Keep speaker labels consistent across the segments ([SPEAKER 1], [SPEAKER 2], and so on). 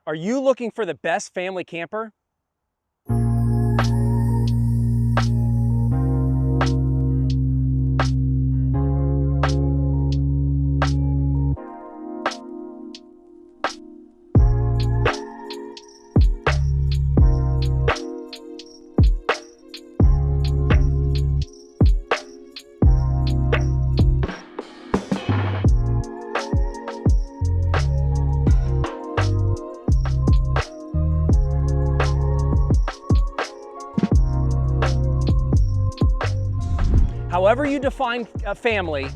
[SPEAKER 1] Are you looking for the best family camper? However you define a family,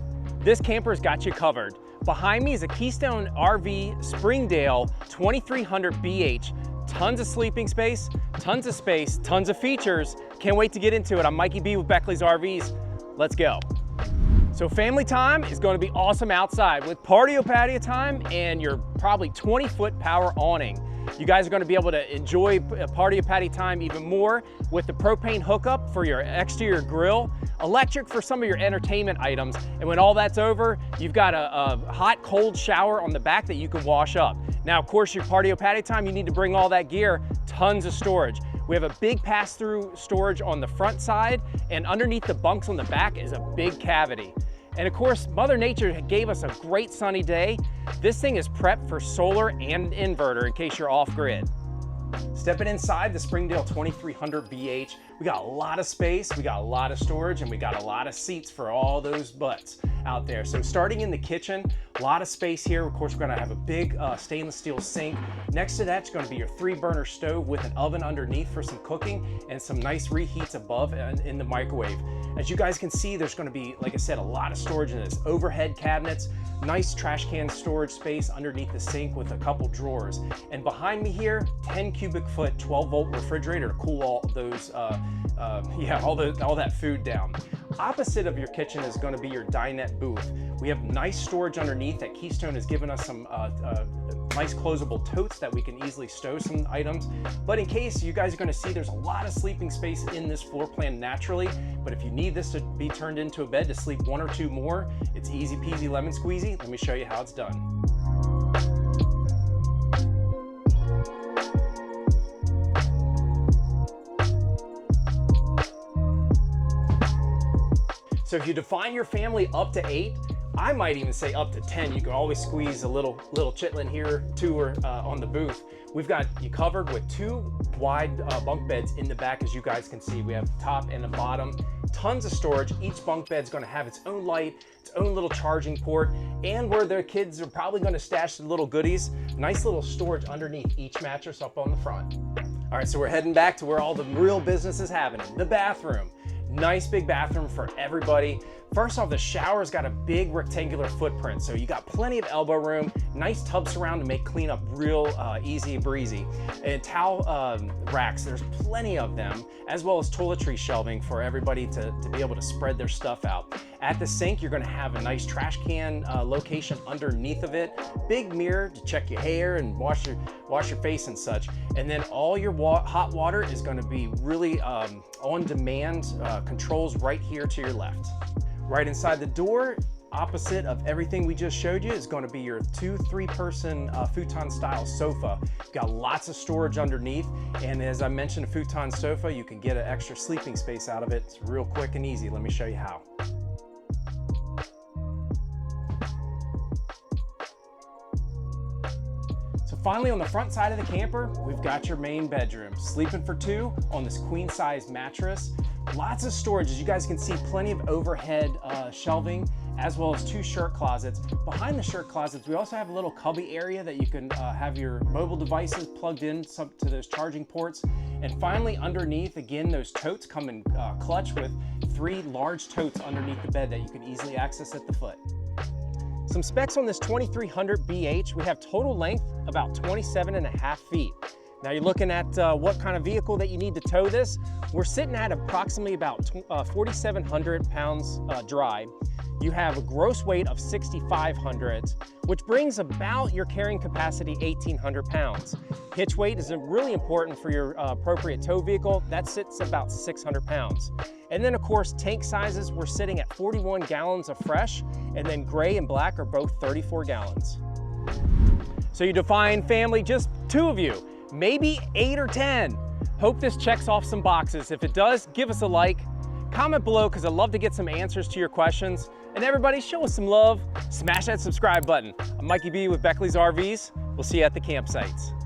[SPEAKER 1] this camper's got you covered. Behind me is a Keystone RV Springdale 2300BH. Tons of sleeping space, tons of features. Can't wait to get into it. I'm Mikey B with Beckley's RVs. Let's go. So family time is going to be awesome outside with Partio patio time and your probably 20-foot power awning. You guys are going to be able to enjoy Partio patio time even more with the propane hookup for your exterior grill, electric for some of your entertainment items, and when all that's over, you've got a hot, cold shower on the back that you can wash up. Now, of course, your Partio patio time, you need to bring all that gear, tons of storage. We have a big pass-through storage on the front side, and underneath the bunks on the back is a big cavity. And of course, Mother Nature gave us a great sunny day. This thing is prepped for solar and inverter in case you're off grid. Stepping inside the Springdale 2300BH, we got a lot of space, we got a lot of storage, and we got a lot of seats for all those butts out there. So starting in the kitchen, a lot of space here. Of course, we're gonna have a big stainless steel sink. Next to that's gonna be your 3-burner stove with an oven underneath for some cooking and some nice reheats above and in the microwave. As you guys can see, there's gonna be, like I said, a lot of storage in this. Overhead cabinets, nice trash can storage space underneath the sink with a couple drawers. And behind me here, 10 cubic foot, 12-volt refrigerator to cool all those, all that food down. Opposite of your kitchen is going to be your dinette booth. We have nice storage underneath that Keystone has given us some nice closable totes that we can easily stow some items. But in case you guys are going to see, there's a lot of sleeping space in this floor plan naturally. But if you need this to be turned into a bed to sleep 1 or 2 more, it's easy peasy lemon squeezy. Let me show you how it's done. So if you define your family up to 8, I might even say up to 10. You can always squeeze a little chitlin here, 2 or on the booth. We've got you covered with 2 wide bunk beds in the back, as you guys can see. We have the top and the bottom, tons of storage. Each bunk bed's gonna have its own light, its own little charging port, and where their kids are probably gonna stash the little goodies, nice little storage underneath each mattress up on the front. All right, so we're heading back to where all the real business is happening, the bathroom. Nice big bathroom for everybody. First off, the shower's got a big rectangular footprint, so you got plenty of elbow room, nice tub surround to make cleanup real easy and breezy. And towel racks, there's plenty of them, as well as toiletry shelving for everybody to be able to spread their stuff out. At the sink, you're gonna have a nice trash can location underneath of it, big mirror to check your hair and wash your face and such. And then all your hot water is gonna be really on-demand controls right here to your left. Right inside the door, opposite of everything we just showed you, is going to be your 2 3-person futon style sofa. You've got lots of storage underneath, and as I mentioned, a futon sofa, you can get an extra sleeping space out of it. It's real quick and easy. Let me show you how. So finally, on the front side of the camper, we've got your main bedroom. Sleeping for 2 on this queen size mattress. Lots of storage. As you guys can see, plenty of overhead shelving, as well as 2 shirt closets. Behind the shirt closets, we also have a little cubby area that you can have your mobile devices plugged in to those charging ports. And finally, underneath, again, those totes come in clutch with 3 large totes underneath the bed that you can easily access at the foot. Some specs on this 2300BH, we have total length about 27.5 feet. Now you're looking at what kind of vehicle that you need to tow this. We're sitting at approximately about 4,700 pounds dry. You have a gross weight of 6,500, which brings about your carrying capacity 1,800 pounds. Hitch weight is really important for your appropriate tow vehicle. That sits about 600 pounds. And then of course, tank sizes, we're sitting at 41 gallons of fresh, and then gray and black are both 34 gallons. So you define family, just 2 of you, maybe 8 or 10. Hope this checks off some boxes. If it does, give us a like. Comment below because I'd love to get some answers to your questions. And everybody, show us some love. Smash that subscribe button. I'm Mikey B with Beckley's RVs. We'll see you at the campsites.